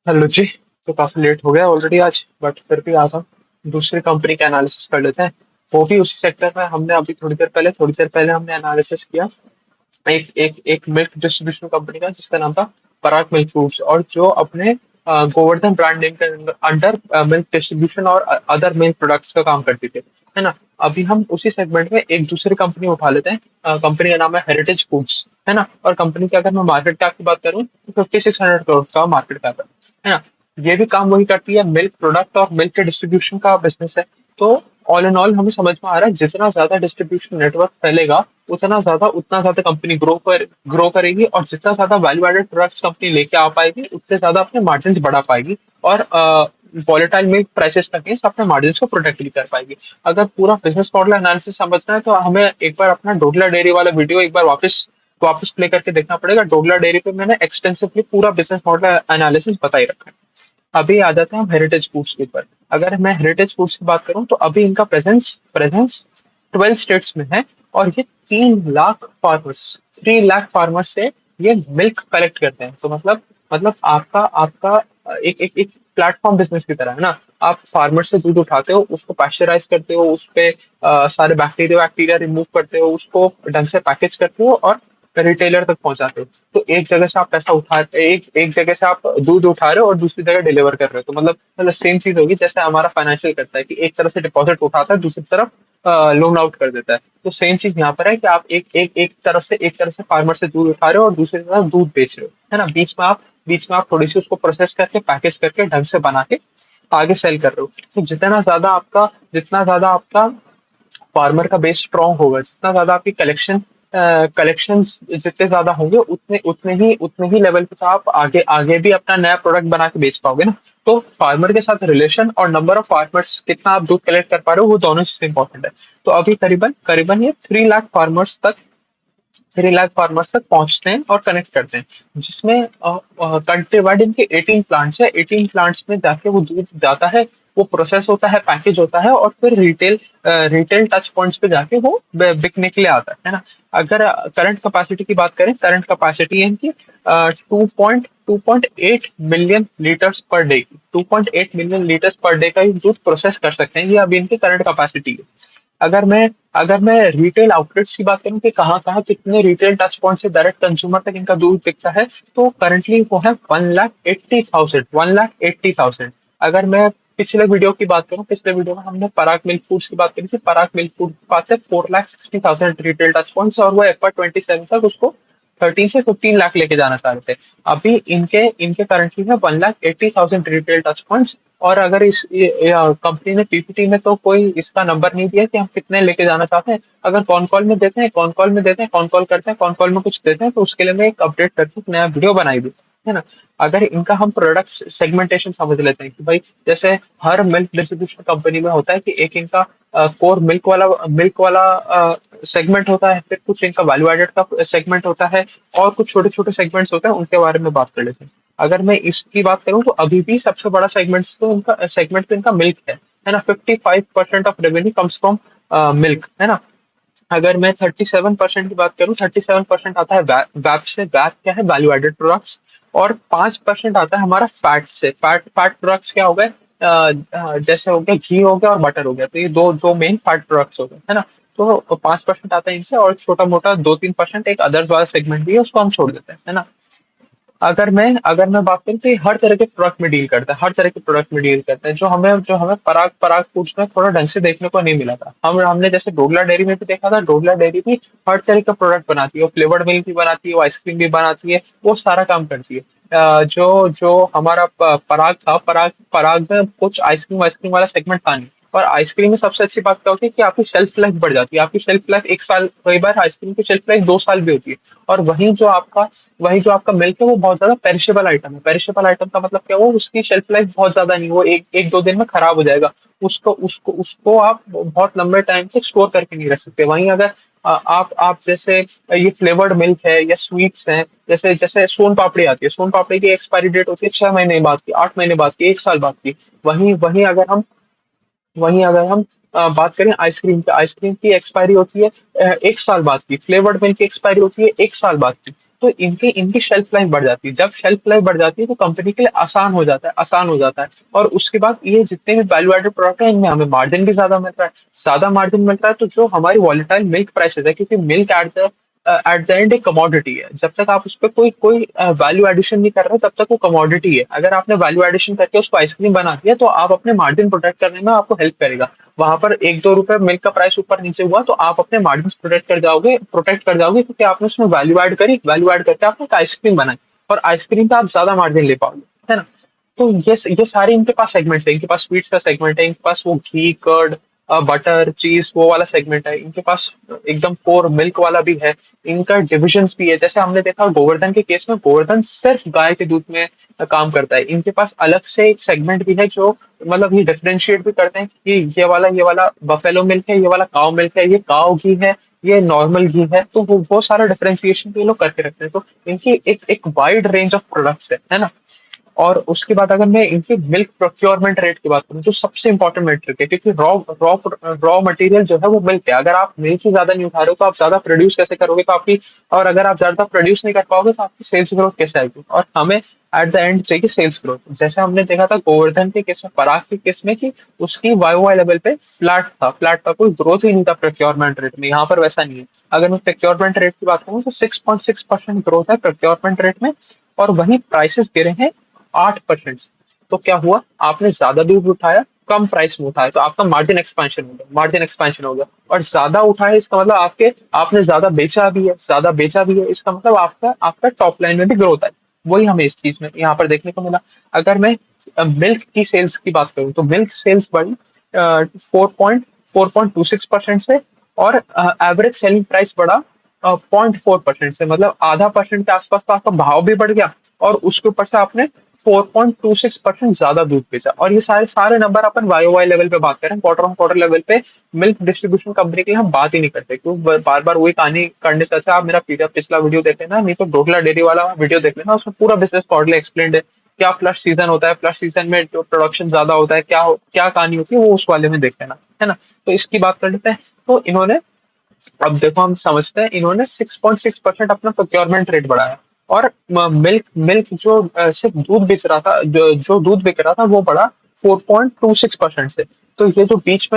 Hello जी। तो काफी late हो गया ऑलरेडी आज, बट फिर भी आज हम दूसरी कंपनी का एनालिसिस कर लेते हैं। वो भी उसी सेक्टर में। हमने अभी थोड़ी देर पहले हमने एनालिसिस किया एक एक एक मिल्क डिस्ट्रीब्यूशन कंपनी का, जिसका नाम था पराग मिल्क फूड्स, और जो अपने गोवर्धन ब्रांड नेम के अंडर मिल्क डिस्ट्रीब्यूशन और अदर मिल्क प्रोडक्ट्स का काम करती थी, है ना। अभी हम उसी सेगमेंट में एक दूसरी कंपनी उठा लेते हैं। कंपनी का नाम है हेरिटेज फूड्स, है ना। और कंपनी की अगर मैं मार्केट कैप की बात करूँ तो 5600 करोड़ का मार्केट कैप है ना। ये भी काम वही करती है, मिल्क प्रोडक्ट और मिल्क के डिस्ट्रीब्यूशन का बिजनेस है। तो ऑल इन ऑल हमें समझ में आ रहा है, जितना ज्यादा डिस्ट्रीब्यूशन नेटवर्क फैलेगा उतना ज्यादा कंपनी ग्रो करेगी, और जितना ज्यादा वैल्यू एडेड प्रोडक्ट्स कंपनी लेके आ पाएगी उतने ज्यादा अपने मार्जिन बढ़ा पाएगी, और वॉलेटाइल मिल्क प्राइसेस के अगेंस्ट अपने मार्जिन को प्रोटेक्ट भी कर पाएगी। अगर पूरा बिजनेस मॉडल एनालिसिस समझना है तो हमें एक बार अपना डोडला डेयरी वाला वीडियो एक बार वापस वापस प्ले करके देखना पड़ेगा। डोडला डेयरी पे मैंने एक्सटेंसिवली पूरा बिजनेस मॉडल एनालिसिस बताई रखा है। अभी आ जाते हैं हम हेरिटेज फूड्स के ऊपर। अगर मैं हेरिटेज फूड्स की बात करूं तो अभी इनका प्रेजेंस प्रेजेंस 12 स्टेट्स में है, और ये 3 लाख फार्मर्स से ये मिल्क कलेक्ट करते हैं। तो मतलब आपका आपका एक प्लेटफॉर्म बिजनेस की तरह है ना। आप फार्मर से दूध उठाते हो, उसको पाश्चराइज करते हो, उस पे सारे बैक्टीरिया बैक्टीरिया रिमूव करते हो, उसको ढंग से पैकेज करते हो और रिटेलर तक पहुंचाते हो। तो एक जगह से आप पैसा उठा एक एक जगह से आप दूध उठा रहे हो और दूसरी जगह डिलीवर कर रहे हो। तो मतलब सेम चीज होगी जैसे हमारा फाइनेंशियल करता है कि एक तरफ से डिपॉजिट उठाता है, दूसरी तरफ लोन आउट कर देता है। तो सेम चीज यहाँ पर है कि आप एक तरफ से फार्मर से दूध उठा रहे हो और दूसरी तरफ दूध बेच रहे हो, है ना। बीच में आप थोड़ी सी उसको प्रोसेस करके पैकेज करके ढंग से बना के आगे सेल कर रहे हो। तो जितना ज्यादा आपका फार्मर का बेस स्ट्रांग होगा, जितना ज्यादा आपकी कलेक्शंस जितने ज्यादा होंगे, उतने ही लेवल पे तो आप आगे आगे भी अपना नया प्रोडक्ट बना के बेच पाओगे ना। तो फार्मर के साथ रिलेशन और नंबर ऑफ फार्मर्स, कितना आप दूध कलेक्ट कर पा रहे हो, वो दोनों चीजें इंपॉर्टेंट है। तो अभी करीबन करीबन ये 3 लाख फार्मर्स तक पहुंचते हैं और कनेक्ट करते हैं, जिसमें कंट्री वाइड इनके 18 प्लांट्स है। 18 प्लांट्स में जाके वो दूध जाता है, वो प्रोसेस होता है, पैकेज होता है, और फिर रिटेल टच पॉइंट्स पे जाके वो बिकने के लिए आता है ना। अगर करंट कैपेसिटी की बात करें, करंट कैपेसिटी है इनकी 2.8 मिलियन लीटर्स पर डे की। 2.8 मिलियन लीटर्स पर डे का ये दूध प्रोसेस कर सकते हैं, ये अभी इनकी करंट कैपेसिटी है। अगर मैं रिटेल आउटलेट्स की बात करूं कि कहाँ कहाँ कितने रिटेल टच पॉइंट से डायरेक्ट कंज्यूमर तक इनका दूध बिकता है, तो करंटली वो है 1,80,000। अगर मैं पिछले वीडियो में हमने पराग मिल्क फूड्स की बात करी थी। पराग मिल्क फूड के पास है 4,60,000 रिटेल टच पॉइंट्स, और वो FY 27 तक उसको 13 से 15 लाख लेके जाना चाह रहे थे। अभी इनके इनके करंटली है 1,80,000 रिटेल टच पॉइंट्स। और अगर इस कंपनी ने पीपीटी में तो कोई इसका नंबर नहीं दिया कि हम कितने लेके जाना चाहते हैं। अगर कॉन कॉल करते हैं, कॉन कॉल में कुछ देते हैं, तो उसके लिए मैं एक अपडेट करके एक नया वीडियो बनाई भी, है ना। अगर इनका हम प्रोडक्ट सेगमेंटेशन समझ लेते हैं कि भाई, जैसे हर मिल्क डिस्ट्रीब्यूशन कंपनी में होता है कि एक इनका कोर मिल्क वाला सेगमेंट होता है, फिर कुछ इनका वैल्यू एडेड का सेगमेंट होता है, और कुछ छोटे छोटे सेगमेंट्स होते हैं, उनके बारे में बात कर लेते हैं। अगर मैं इसकी बात करूं तो अभी भी सबसे बड़ा सेगमेंट तो इनका मिल्क है ना। 55% of revenue comes from milk, है ना। अगर मैं 37% की बात करूं, 37% आता है वैप से। वैप क्या है? Value added products. और 5% आता है हमारा फैट से। फैट प्रोडक्ट्स क्या हो गए? जैसे हो गया घी हो गया और बटर हो गया, तो ये दो दो मेन फैट प्रोडक्ट्स हो गए, है ना। तो 5% आता है इनसे, और छोटा मोटा 2-3% एक अदर्स वाला सेगमेंट भी है, उसको हम छोड़ देते हैं, है ना। अगर मैं बात करूँ तो ये हर तरह के प्रोडक्ट में डील करता है, हर तरह के प्रोडक्ट में डील करता है, जो हमें पराग पराग फूड्स में थोड़ा ढंग से देखने को नहीं मिला था। हमने जैसे डोडला डेयरी में भी देखा था, डोडला डेयरी भी हर तरह का प्रोडक्ट बनाती है, वो फ्लेवर्ड मिल्क भी बनाती है, वो आइसक्रीम भी बनाती है, वो सारा काम करती है। जो जो हमारा पराग था, पराग पराग में कुछ आइसक्रीम आइसक्रीम वाला सेगमेंट था नहीं। और आइसक्रीम में सबसे अच्छी बात क्या होती है कि आपकी शेल्फ लाइफ बढ़ जाती है। आपकी शेल्फ लाइफ 1 साल, कई बार आइसक्रीम की शेल्फ लाइफ 2 साल भी होती है। और वही जो आपका मिल्क है, वो बहुत ज्यादा पेरिशेबल आइटम है। पेरिशेबल आइटम का मतलब क्या हुआ? उसकी शेल्फ लाइफ बहुत ज्यादा नहीं, वो एक एक दो दिन में खराब हो जाएगा। उसको आप बहुत लंबे टाइम तक स्टोर करके नहीं रख सकते। वहीं अगर आप जैसे ये फ्लेवर्ड मिल्क है या स्वीट्स हैं, जैसे जैसे सोन पापड़ी आती है, सोन पापड़ी की एक्सपायरी डेट होती है 6 महीने बाद की, 8 महीने बाद की, 1 साल बाद की। वहीं वहीं अगर हम बात करें आइसक्रीम की, आइसक्रीम की एक्सपायरी होती है 1 साल बाद की। फ्लेवर्ड मिल्क की एक्सपायरी होती है 1 साल बाद की। तो इनकी इनकी शेल्फ लाइफ बढ़ जाती है। जब शेल्फ लाइफ बढ़ जाती है तो कंपनी के लिए आसान हो जाता है। और उसके बाद ये जितने भी वैल्यू एडेड प्रोडक्ट है इनमें हमें मार्जिन भी ज्यादा मिल रहा है। ज्यादा मार्जिन मिल रहा है तो जो हमारी वॉलेटाइल मिल्क प्राइसेस है, क्योंकि मिल्क एट द एंड एक कमोडिटी है। जब तक आप उस पर कोई कोई वैल्यू एडिशन नहीं कर रहे तब तक वो कमोडिटी है। अगर आपने वैल्यू एडिशन करके उसको आइसक्रीम बना दिया तो आप अपने मार्जिन प्रोटेक्ट करने में आपको हेल्प करेगा। वहां पर 1-2 रुपए मिल्क का प्राइस ऊपर नीचे हुआ तो आप अपने मार्जिन प्रोटेक्ट कर जाओगे, क्योंकि आपने उसमें वैल्यू ऐड करके आपने एक आइसक्रीम बनाई, और आइसक्रीम पे आप ज्यादा मार्जिन ले पाओगे, है ना। तो ये सारे इनके पास सेगमेंट्स है। इनके पास स्वीट्स का सेगमेंट है, इनके पास वो घी कर्ड बटर चीज वो वाला सेगमेंट है, इनके पास एकदम कोर मिल्क वाला भी है। इनका डिविजन्स भी है। जैसे हमने देखा गोवर्धन के केस में, गोवर्धन सिर्फ गाय के दूध में काम करता है। इनके पास अलग से एक सेगमेंट भी है जो मतलब ये डिफरेंशिएट भी करते हैं कि ये वाला बफेलो मिल्क है, ये वाला काउ मिल्क है, ये काउ घी है, ये नॉर्मल घी है। तो वो सारा डिफरेंशिएशन भी ये लोग करके रखते हैं। तो इनकी एक वाइड रेंज ऑफ प्रोडक्ट्स है ना। और उसके बाद अगर मैं इनकी मिल्क प्रोक्योरमेंट रेट की बात करूं, जो सबसे इंपॉर्टेंट मेट्रिक है, क्योंकि रॉ रॉ रॉ मटेरियल जो है वो मिल्क है। अगर आप मिल्क ही ज्यादा नहीं उठा रहे हो तो आप ज्यादा प्रोड्यूस कैसे करोगे, तो आपकी, और अगर आप ज्यादा प्रोड्यूस नहीं कर पाओगे तो आपकी सेल्स ग्रोथ कैसे आएगी। और हमें एट द एंड चाहिए सेल्स ग्रोथ। जैसे हमने देखा था गोवर्धन के केस में, पराग के केस में, कि उसकी वाई लेवल पे फ्लैट था, कोई ग्रोथ ही नहीं था प्रोक्योरमेंट रेट में। यहाँ पर वैसा नहीं है। अगर मैं प्रोक्योरमेंट रेट की बात करूँ तो 6.6% ग्रोथ है प्रोक्योरमेंट रेट में, और वही प्राइसेस गिरे हैं 8%। तो क्या हुआ, आपने ज्यादा दूध उठाया कम प्राइस में उठाया तो आपका मार्जिन एक्सपेंशन हो गया। और ज्यादा उठाया इसका मतलब आपने ज्यादा बेचा भी है, इसका मतलब आपका आपका टॉप लाइन में भी ग्रोथ आई। वही हमें इस चीज में यहाँ पर देखने को मिला। अगर मैं मिल्क की सेल्स की बात करूँ तो मिल्क सेल्स बढ़ी 4.26% से, और एवरेज सेलिंग प्राइस बढ़ा 0.4% से, मतलब आधा परसेंट के आसपास तो आपका भाव भी बढ़ गया, और उसके ऊपर से आपने 4.26% ज्यादा दूध बेचा। और ये सारे सारे नंबर अपन वाई वाई लेवल पे बात करें, क्वार्टर ऑन क्वार्टर लेवल पे मिल्क डिस्ट्रीब्यूशन कंपनी की हम बात ही नहीं करते, क्योंकि बार बार वही कहानी करने से अच्छा आप मेरा पिछला वीडियो देख लेना, नहीं तो ढोकला डेयरी वाला वीडियो देख लेना, उसमें पूरा बिजनेस मॉडल एक्सप्लेन्ड है। क्या फ्लश सीजन होता है, फ्लश सीजन में जो प्रोडक्शन ज्यादा होता है, क्या कहानी होती है, वो उस वाले में देख लेना, है ना। तो इसकी बात कर लेते हैं। तो इन्होंने, अब देखो हम समझते हैं, इन्होंने 6.6% अपना प्रोक्योरमेंट रेट बढ़ाया, और मिल्क मिल्क जो सिर्फ दूध बेच रहा था, जो दूध बेच रहा था वो बढ़ा 4.26% से। तो ये बीच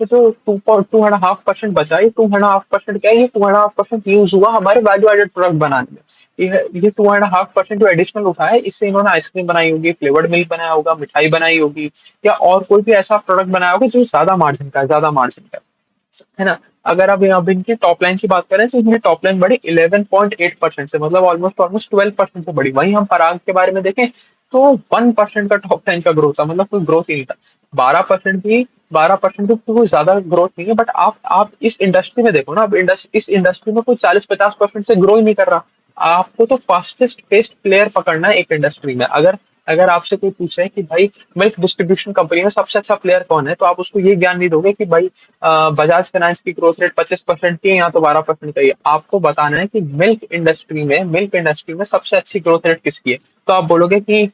में जो 2.5% बचा, ये 2.5% क्या है, ये 2.5% यूज हुआ हमारे वैल्यू एडेड प्रोडक्ट बनाने में। ये 2.5% जो एडिशनल उठा है, इससे इन्होंने आइसक्रीम बनाई होगी, फ्लेवर्ड मिल्क बनाया होगा, मिठाई बनाई होगी, या और कोई भी ऐसा प्रोडक्ट बनाया होगा जो ज्यादा मार्जिन का है ना। अगर अब इनकी टॉप लाइन की बात करें तो इनकी टॉप लाइन बढ़ी 11.8% से, मतलब ऑलमोस्ट ऑलमोस्ट 12% से बढ़ी। वहीं हम पराग के बारे में देखें तो 1% का टॉप लाइन का ग्रोथ था, मतलब कोई ग्रोथ ही नहीं था। 12% भी कोई ज्यादा ग्रोथ नहीं है। बट आप इस इंडस्ट्री में देखो ना, अब इस इंडस्ट्री में कोई 40-50% से ग्रो ही नहीं कर रहा। आपको तो फास्टेस्ट पेस्ट प्लेयर पकड़ना है एक इंडस्ट्री में। अगर अगर आपसे कोई पूछे कि भाई मिल्क डिस्ट्रीब्यूशन कंपनी में सबसे अच्छा प्लेयर कौन है, तो आप उसको ये ज्ञान नहीं दोगे कि भाई बजाज फाइनेंस की ग्रोथ रेट 25% की है या तो 12% का ही है। आपको बताना है कि मिल्क इंडस्ट्री में सबसे अच्छी ग्रोथ रेट किसकी है। तो आप बोलोगे कि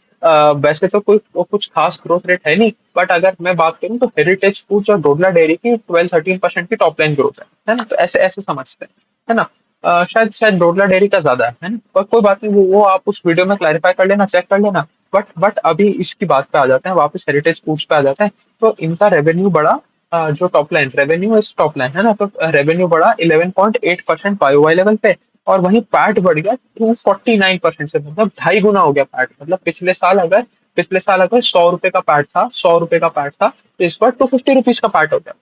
वैसे तो कोई कुछ खास ग्रोथ रेट है नहीं, बट अगर मैं बात करूं तो हेरिटेज फूड्स और डोडला डेयरी की 12-13% की टॉप लाइन ग्रोथ है ना। तो ऐसे ऐसे समझते हैं, है ना। शायद शायद डोडला डेयरी का ज्यादा है ना, पर कोई बात नहीं, वो आप उस वीडियो में क्लैरिफाई कर लेना, चेक कर लेना। बट अभी इसकी बात पे आ जाते हैं, वापस हेरिटेज फूड्स पे आ जाते हैं। तो इनका रेवेन्यू बढ़ा, जो टॉप लाइन रेवेन्यू इस टॉप लाइन है ना, तो रेवेन्यू बढ़ा 11.8% वाई लेवल पे, और वहीं पैट बढ़ गया 249% से, मतलब 2.5 गुना हो गया पैट। मतलब पिछले साल अगर 100 रुपए का पैट था, 100 रुपए का पैट था, तो इस बार 250 रुपीज का पैट हो गया,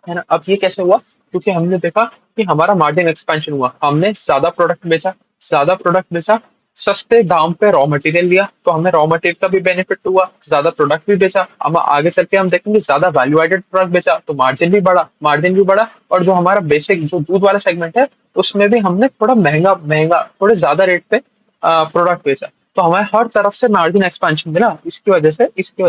है ना। अब ये कैसे हुआ, क्योंकि हमने देखा कि हमारा मार्जिन एक्सपेंशन हुआ, हमने ज्यादा प्रोडक्ट बेचा, सस्ते दाम पे रॉ मटेरियल लिया, तो हमें रॉ मटेरियल का भी बेनिफिट हुआ, ज्यादा प्रोडक्ट भी बेचा। अब आगे चल के हम देखेंगे ज्यादा वैल्यू एडेड प्रोडक्ट बेचा तो मार्जिन भी बढ़ा। और जो हमारा बेसिक जो दूध वाला सेगमेंट है, उसमें भी हमने थोड़ा महंगा महंगा थोड़े ज्यादा रेट पे प्रोडक्ट बेचा, तो हमें हर तरफ से मार्जिन एक्सपेंशन मिला। इसकी वजह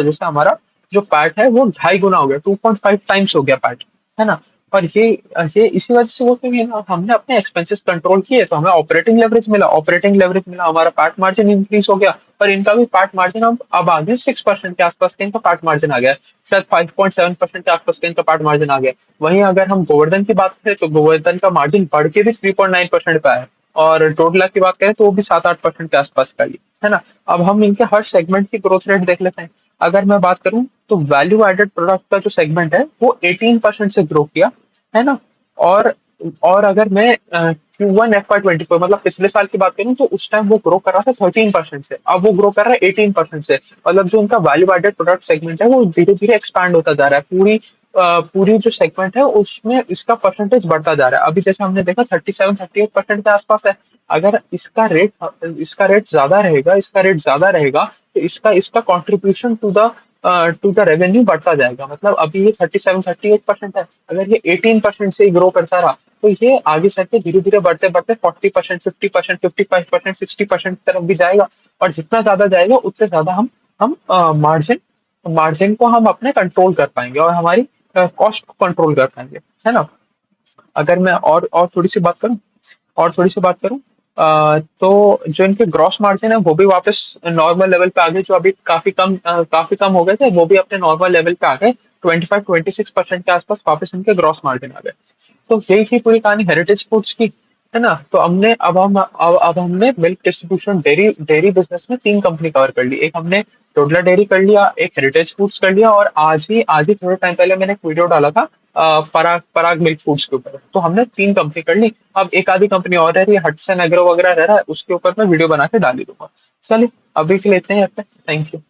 से हमारा जो पैट है वो 2.5 गुना हो गया, 2.5 टाइम्स हो गया पैट, है ना। और ये इसी वजह से वो, क्योंकि हमने अपने एक्सपेंसेस कंट्रोल किए तो हमें ऑपरेटिंग लेवरेज मिला, हमारा पैट मार्जिन इंक्रीज हो गया। पर इनका भी पैट मार्जिन अब आ गया 6% के आसपास का इनका पैट मार्जिन आ गया, शायद 5.7% के आसपास का इनका पैट मार्जिन आ गया। वहीं अगर हम गोवर्धन की बात करें तो गोवर्धन का मार्जिन बढ़ के भी 3.9% पे आया, और डोडला की बात करें तो वो भी 7-8% के आसपास का ही है ना। अब हम इनके हर सेगमेंट की ग्रोथ रेट देख लेते हैं। अगर मैं बात करूं तो वैल्यू एडेड प्रोडक्ट का जो सेगमेंट है वो 18% से ग्रो किया, है ना। और अगर मैं Q1 FY 24 मतलब पिछले साल की बात करूं तो उस टाइम वो ग्रो कर रहा था 13% से, अब वो ग्रो कर रहा है 18% से। मतलब जो उनका वैल्यू एडेड प्रोडक्ट सेगमेंट है वो धीरे धीरे एक्सपैंड होता जा रहा है। पूरी जो सेगमेंट है उसमें इसका परसेंटेज बढ़ता जा रहा है। अभी जैसे हमने देखा 37-38% के आसपास है। अगर इसका रेट ज्यादा रहेगा तो इसका इसका कॉन्ट्रीब्यूशन टू द रेवेन्यू बढ़ता जाएगा। मतलब अभी ये 37-38% है, अगर ये 18% से ही ग्रो करता रहा तो ये आगे चल के धीरे धीरे बढ़ते बढ़ते 40%, 50%, 55%, 60% की तरफ भी जाएगा। और जितना ज्यादा जाएगा उतने ज्यादा हम मार्जिन मार्जिन को हम अपने कंट्रोल कर पाएंगे और हमारी कॉस्ट को कंट्रोल कर पाएंगे, है ना। अगर मैं और थोड़ी सी बात करूं तो जो इनके ग्रॉस मार्जिन है वो भी वापस नॉर्मल लेवल पे आ गए। जो अभी काफी कम हो गए थे वो भी अपने नॉर्मल लेवल पे आ गए। 25-26% के आसपास वापस इनके ग्रॉस मार्जिन आ गए। तो यही थी पूरी कहानी हेरिटेज फूड्स की, है ना। तो अब हमने milk distribution dairy dairy business में 3 कंपनी कवर कर ली। एक हमने टोडला डेयरी कर लिया, एक हेरिटेज फूड्स कर लिया, और आज ही थोड़े टाइम पहले मैंने एक वीडियो डाला था पराग पराग मिल्क फूड्स के ऊपर। तो हमने 3 कंपनी कर ली। अब एक आधी कंपनी और रह रही है, हटसन एग्रो वगैरह रह रहा है, उसके ऊपर मैं वीडियो बना के डाल ही दूंगा। चलिए अभी के लिए इतने ही रखते हैं। Thank you.